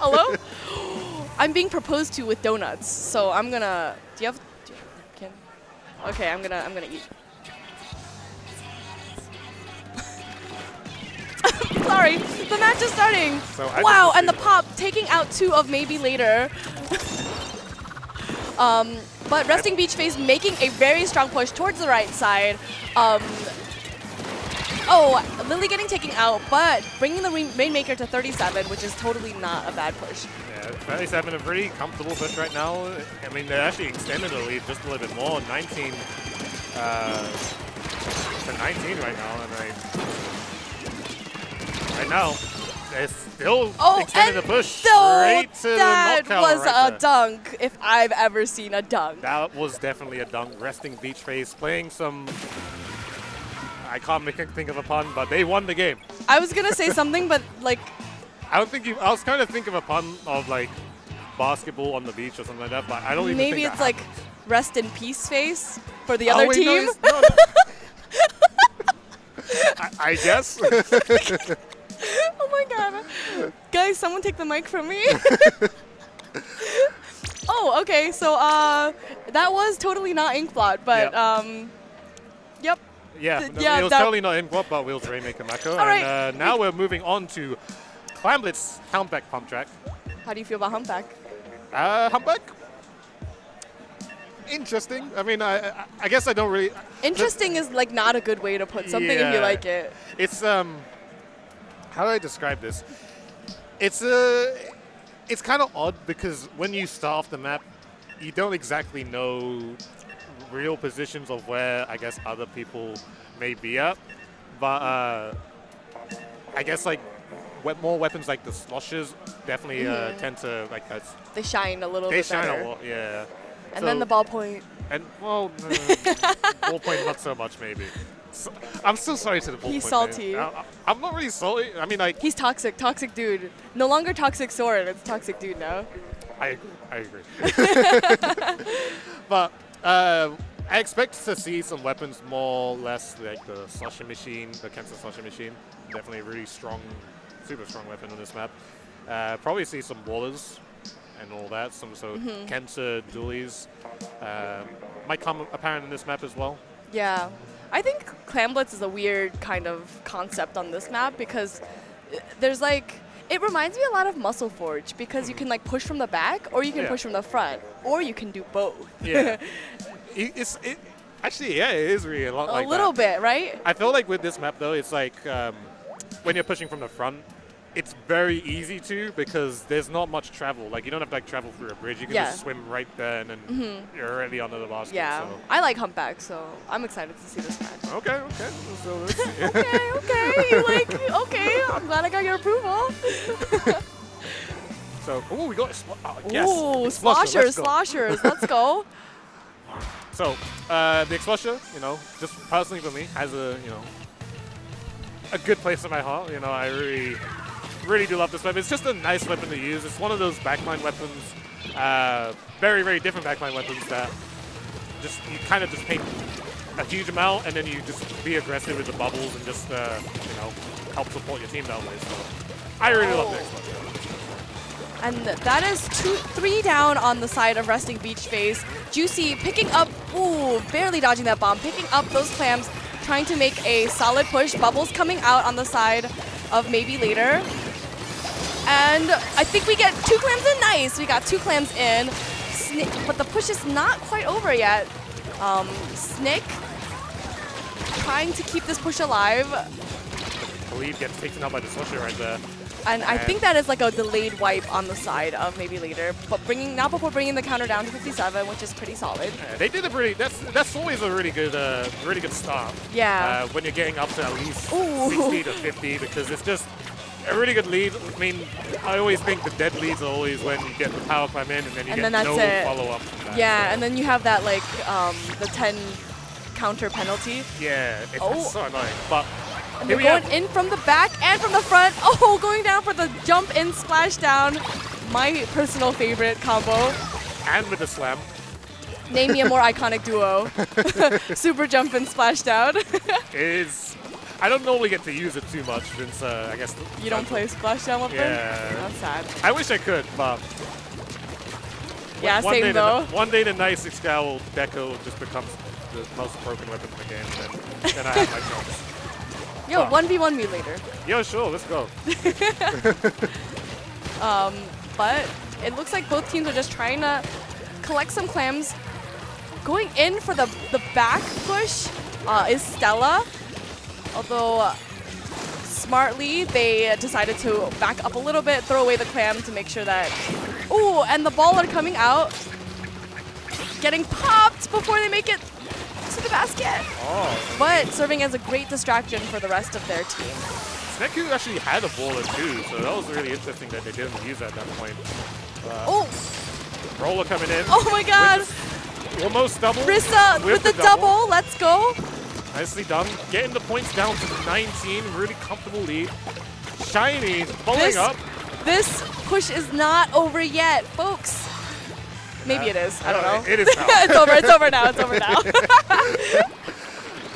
Hello? I'm being proposed to with donuts, so I'm gonna. Do you have a napkin? Okay, I'm gonna eat. Sorry, the match is starting. So wow, and the pop taking out 2 of maybe later. But Resting Beach Face making a very strong push towards the right side. Oh, Lily getting taken out, but bringing the Rainmaker to 37, which is totally not a bad push. Yeah, 37 a pretty comfortable push right now. I mean, they're actually extending the lead just a little bit more. 19 to 19 right now, and right now they're still extending the push straight to the knockout. That was right a dunk, if I've ever seen a dunk. That was definitely a dunk. Resting Beach Face playing some. I can't think of a pun, but they won the game. I was gonna say something, but like. I don't think you. I was kind of thinking of a pun of like basketball on the beach or something like that, but I don't even think maybe it's that like happens. Rest in Peace Face for the other wait, team. No, I guess. Oh my god. Guys, someone take the mic from me. Oh, okay. So that was totally not Inkblot, but yep. Yeah, it was totally not in but Will's Rainmaker Mako. And now we're moving on to Clamblit's Humpback Pump Track. How do you feel about Humpback? Humpback? Interesting. I mean, I guess I don't really... Interesting is like not a good way to put something if you like it. It's, how do I describe this? It's kind of odd because when you start off the map, you don't exactly know real positions of where I guess other people may be at, but I guess like more weapons like the sloshes definitely tend to like they shine a little bit better. They shine a lot, yeah. And then the ballpoint. And well, ballpoint not so much maybe. So, I'm still sorry to the ballpoint. He's salty. I'm not really salty. I mean, like he's toxic dude. No longer toxic sword. It's toxic dude now. I agree. But I expect to see some weapons more or less like the Slushy Machine, the Kensa Slushy Machine. Definitely a really strong, super strong weapon on this map. Probably see some wallers and all that. Some Kensa dualies might come apparent in this map as well. Yeah. I think Clamblitz is a weird kind of concept on this map because there's like, it reminds me a lot of Muscle Forge because you can like push from the back or you can push from the front or you can do both. Yeah. Actually, yeah, it is really a lot like that. A little bit, right? I feel like with this map though, it's like when you're pushing from the front, it's very easy to because there's not much travel. Like you don't have to like travel through a bridge. You can just swim right there and then you're already under the basket. Yeah, so. I like Humpback, so I'm excited to see this match. Okay. So let's see. Okay. I'm glad I got your approval. So, we got sloshers. Let's go. So, the Explosher, just personally for me, has a good place in my heart. I really do love this weapon. It's just a nice weapon to use. It's one of those backline weapons, very, very different backline weapons that you kind of just paint a huge amount and then you just be aggressive with the bubbles and just, help support your team that way. So, I really love the Explosher. And that is 3 down on the side of Resting Beach Face. Juicy picking up, barely dodging that bomb, picking up those clams, trying to make a solid push. Bubbles coming out on the side of maybe later. And I think we get 2 clams in. Nice, we got 2 clams in. But the push is not quite over yet. Snick trying to keep this push alive. The lead gets taken out by the Slusher right there. And I think that is like a delayed wipe on the side of maybe later, but not before bringing the counter down to 57, which is pretty solid. Yeah, they did a that's always a really good start. Yeah. When you're getting up to at least 60 to 50, because it's just a really good lead. I mean, I always think the dead leads are always when you get the power climb in and then you get no follow-up. Yeah, and then you have that like the 10 counter penalty. Yeah, it's so annoying. But and they're going in from the back and from the front. Oh, going down for the jump in, splash down. My personal favorite combo. And with the slam. Name me a more iconic duo. Super jump and splash down. I don't normally get to use it too much since I guess You don't play splashdown weapon? Yeah. That's sad. I wish I could, but Yeah, same though. One day the nice Excalibur Deco just becomes the most broken weapon in the game, then I have my chance. Yo, 1v1 me later. Yo, sure, let's go. But it looks like both teams are just trying to collect some clams. Going in for the back push is Stella. Although smartly, they decided to back up a little bit, throw away the clam to make sure that... Ooh, and the baller coming out. Getting popped before they make it to the basket. Oh. But serving as a great distraction for the rest of their team. Sneku actually had a baller too, so that was really interesting that they didn't use it at that point. Oh! Roller coming in. Oh my god! Almost double. Rissa with the double. Let's go. Nicely done. Getting the points down to 19. Really comfortable lead. Shiny pulling up. This push is not over yet, folks. Maybe it is. I don't know. It is now. It's over. It's over now. It's over now.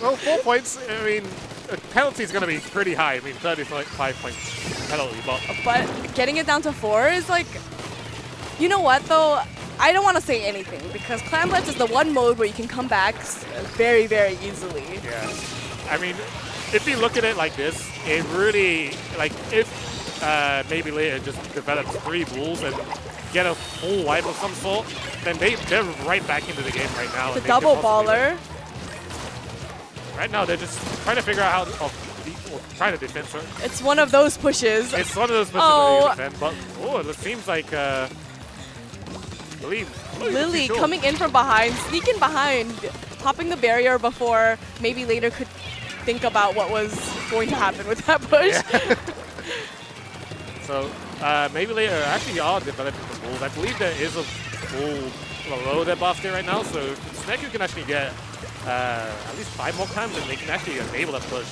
Well, 4 points. I mean, the penalty is going to be pretty high. I mean, 35 points penalty. But getting it down to 4 is like, you know what though? I don't want to say anything because Clam Blitz is the one mode where you can come back very, very easily. Yeah. I mean, if you look at it like this, it really, like, if maybe later just develops 3 bulls and get a full wipe of some sort, then they're right back into the game right now. The double baller. Right now, they're just trying to figure out how trying to defend her. It's one of those pushes. It's one of those pushes that they defend, but it seems like Lily coming in from behind, sneaking behind, popping the barrier before maybe later could think about what was going to happen with that push. Yeah. So maybe later actually are developing the bulls. I believe there is a bull below their basket right now, so Sneku can actually get at least 5 more times and they can actually enable that push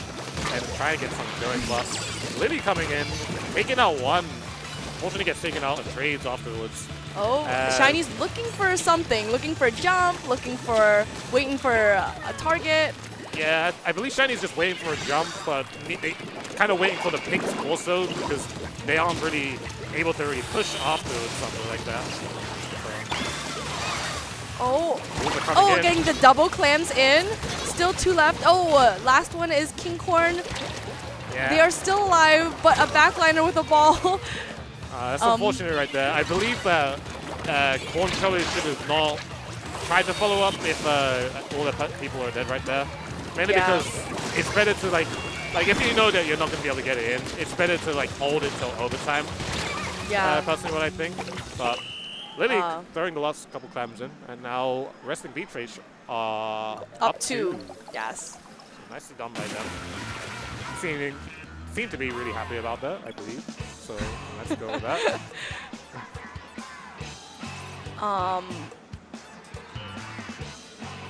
and try to get something going. But Lily coming in, making out 1. Unfortunately gets taken out and trades afterwards. Oh, Shiny's looking for something, looking for a jump, waiting for a target. Yeah, I believe Shiny's just waiting for a jump, but they kind of waiting for the pinks also because they aren't really able to really push afterwards, something like that. So. Getting the double clams in. Still 2 left. Last one is Kinghorn. Yeah. They are still alive, but a backliner with a ball. That's unfortunate right there. I believe that Corn probably should have not tried to follow up if all the people are dead right there. Mainly because it's better to like if you know that you're not going to be able to get it in, it's better to like hold it till overtime. Yeah. Personally, what I think. But Lily throwing the last couple clams in, and now resting beat rate up 2. Yes. So nicely done by them. Seem to be really happy about that, I believe. So let's go with that.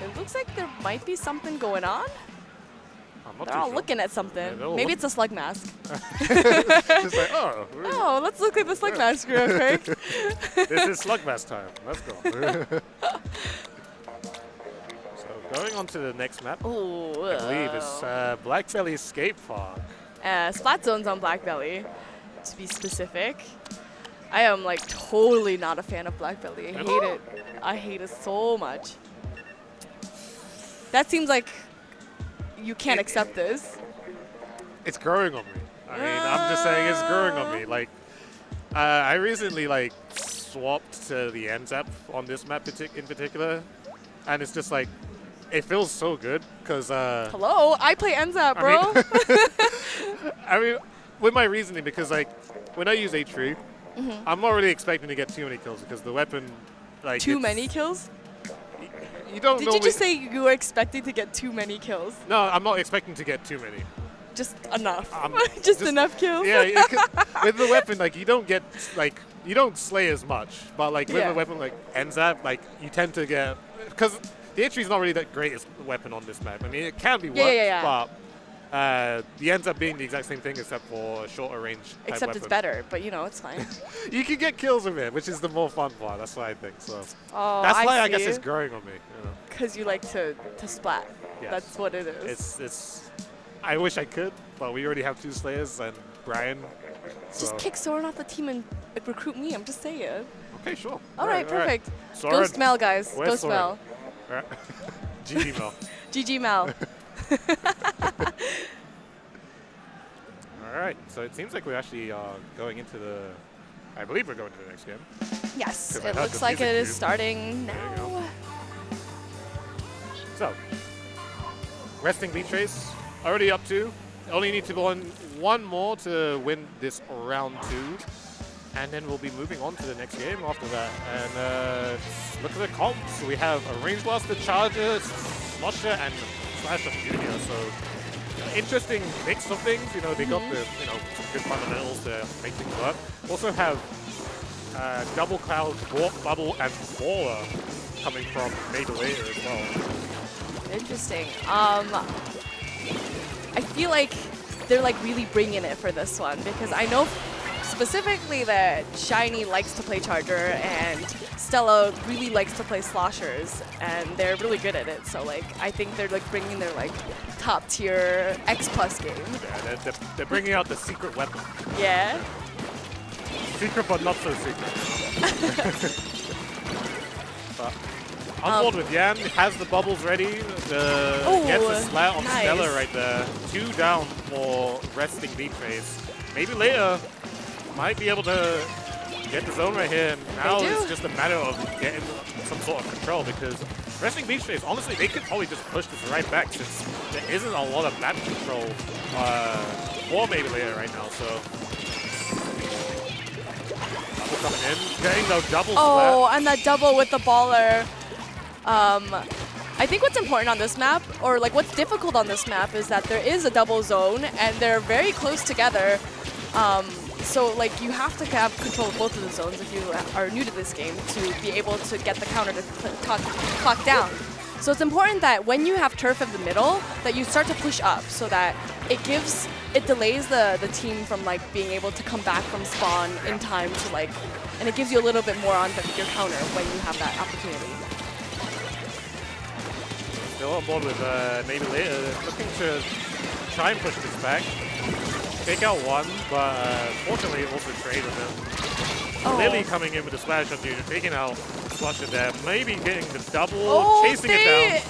It looks like there might be something going on. They're all looking at something. Yeah, maybe it's a slug mask. Just like, let's look at the slug mask real quick. This is slug mask time. Let's go. So going on to the next map, I believe it's Black Belly Skate Park. Splat Zone's on Black Belly, to be specific. I am like totally not a fan of Black Belly. I hate it. I hate it so much. That seems like you can't accept this. It's growing on me. I mean, I'm just saying it's growing on me. Like, I recently like swapped to the NZAP on this map in particular, and it's just like, it feels so good because. Hello, I play NZAP, bro. I mean, with my reasoning, because like when I use H3, I'm not really expecting to get too many kills because the weapon, like. Too many kills? You don't. Did you just say you were expecting to get too many kills? No, I'm not expecting to get too many. Just enough. just enough kills. Yeah, with the weapon, like you don't get you don't slay as much, but like with a weapon like NZAP, like you tend to get because the H3 is not really that great as a weapon on this map. I mean, it can be worked, but the ends up being the exact same thing except for a shorter range type Except weapon. it's better, but you know, it's fine. You can get kills with it, which is the more fun part. That's what I think. So that's why I guess it's growing on me. Because you like to splat. Yes. That's what it is. It's I wish I could, but we already have 2 Slayers and Brian. Just So. kick Soren off the team and recruit me. I'm just saying. Okay, sure. All right, perfect. Soren, Ghost Mel, guys. where's Ghost Soren? Mel. All right. GG Mel. GG Mel. All right, so it seems like we're actually going into the. I believe we're going to the next game. Yes, 'Cause I it heard looks the like music it is cue. starting There you go. now. So, resting beach race, already up 2. Only need to go on 1 more to win this round 2. And then we'll be moving on to the next game after that. And look at the comps. We have a Range Blaster, Charger, Slosher, and Slasher Junior. So, interesting mix of things. You know, they got the, some good fundamentals to make things work. Also have Double Cloud, Bubble, and Baller coming from Maybe Later as well. Interesting. I feel like they're like really bringing it for this one because I know specifically that Shiny likes to play Charger and Stella really likes to play Sloshers and they're really good at it. So like I think they're like bringing their like top tier X+ game. Yeah, they're bringing out the secret weapon. Yeah. Secret, but not so secret. But on board with Yan, has the bubbles ready. Gets a slat on nice. Stella right there. 2 down for resting beach race. Maybe later might be able to get the zone right here. And now it's just a matter of getting some sort of control because resting beach race, honestly, they could probably just push this right back since there isn't a lot of map control for maybe later right now. So. Coming in, getting those double slat. And that double with the baller. I think what's important on this map, or like what's difficult on this map, is that there is a double zone and they're very close together. So like you have to have control of both of the zones if you are new to this game to be able to get the counter to clock down. So it's important that when you have turf in the middle, that you start to push up so that it delays the team from like being able to come back from spawn in time to like, and it gives you a little bit more on your counter when you have that opportunity. Still on board with maybe later, looking to try and push this back. Take out 1, but fortunately also trade with him. Lily coming in with the splash on Junior, taking out Slusher there, maybe getting the double, chasing it down.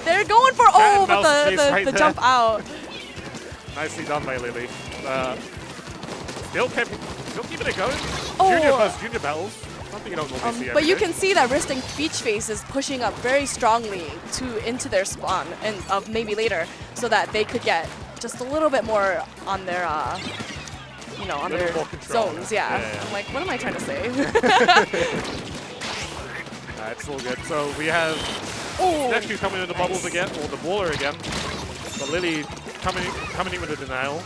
They're going for but the jump out. Nicely done by Lily. Still keeping it going. Junior versus Junior battles. Something you don't normally see. But you can see that Resting Beach Face is pushing up very strongly into their spawn and maybe later, so that they could get just a little bit more on their on their zones. Yeah. I'm like, what am I trying to say? It's all good. So we have Neshu coming in the bubbles again, or the baller again. But Lily coming in with a denial.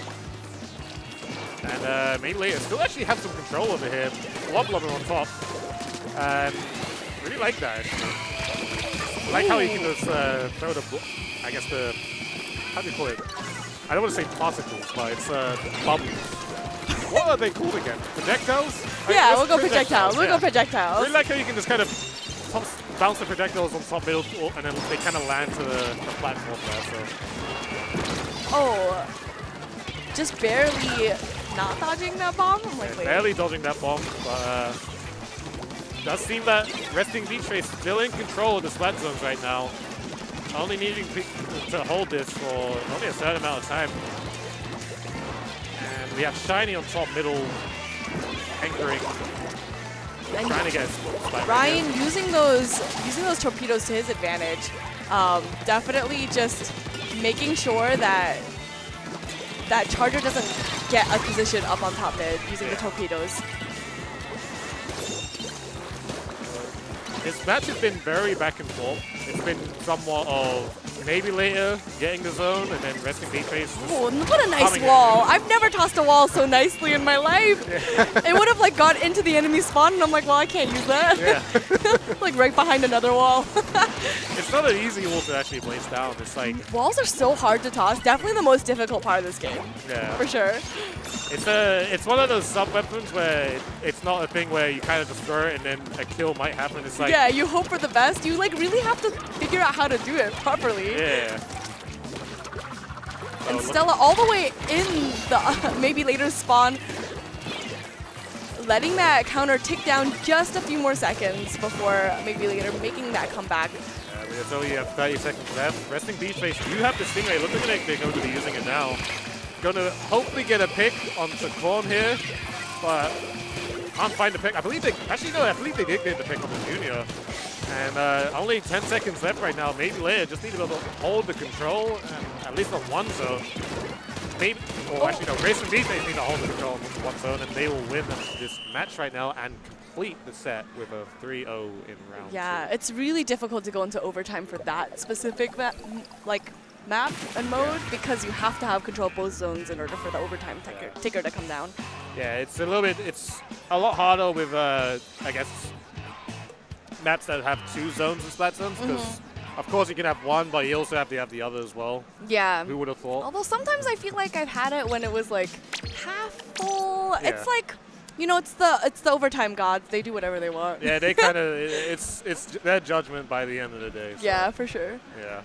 And mainly still actually have some control over him. Wobbler on top. And really like that actually. I like how he can just throw the, I guess how do you call it? I don't want to say particles, but it's bubbles. What are they called again? Projectiles? Yeah, we'll go projectiles. We'll go projectiles. I really like how you can just kind of bounce the projectiles on top middle, and then they kind of land to the platform there. So. Just barely not dodging that bomb. I'm like, wait. Barely dodging that bomb, but does seem that Resting Beach Race still in control of the sweat zones right now. Only needing to hold this for only a certain amount of time. And we have Shiny on top middle, anchoring, trying to get a Ryan using those torpedoes to his advantage. Definitely just making sure that Charger doesn't get a position up on top mid using the torpedoes. This match has been very back and forth. It's been somewhat of maybe later getting the zone and then Resting Beach Face. Oh, what a nice wall. I've never tossed a wall so nicely in my life. Yeah. It would have like got into the enemy spawn and I'm like, well, I can't use that. Yeah. Like right behind another wall. It's not an easy wall to actually place down. It's like walls are so hard to toss. Definitely the most difficult part of this game. Yeah. For sure. It's one of those sub-weapons where it's not a thing where you kind of just throw it and then a kill might happen. It's like, yeah, you hope for the best. You like really have to figure out how to do it properly. Yeah. And Stella all the way in the maybe later spawn, letting that counter tick down just a few more seconds before maybe later making that comeback. It's only 30 seconds left. Resting Beach Face, you have the Stingray. Looks like they're going to be using it now. Going to hopefully get a pick on Saquon here, but can't find the pick. I believe they did get the pick on the Junior. And only 10 seconds left right now. Maybe later just need to be able to hold the control, at least on one zone. Maybe, or actually no, Resting Beach Face need to hold the control on one zone, and they will win this match right now and complete the set with a 3-0 in round 2. Yeah, it's really difficult to go into overtime for that specific map and mode because you have to have control of both zones in order for the overtime ticker to come down. Yeah, it's a lot harder with I guess maps that have 2 zones and Splat zones because of course you can have one, but you also have to have the other as well. Yeah. Who would have thought? Although sometimes I feel like I've had it when it was like half full. Yeah. It's like, you know, it's the overtime gods. They do whatever they want. Yeah, they kind of it's their judgment by the end of the day. So. Yeah, for sure. Yeah.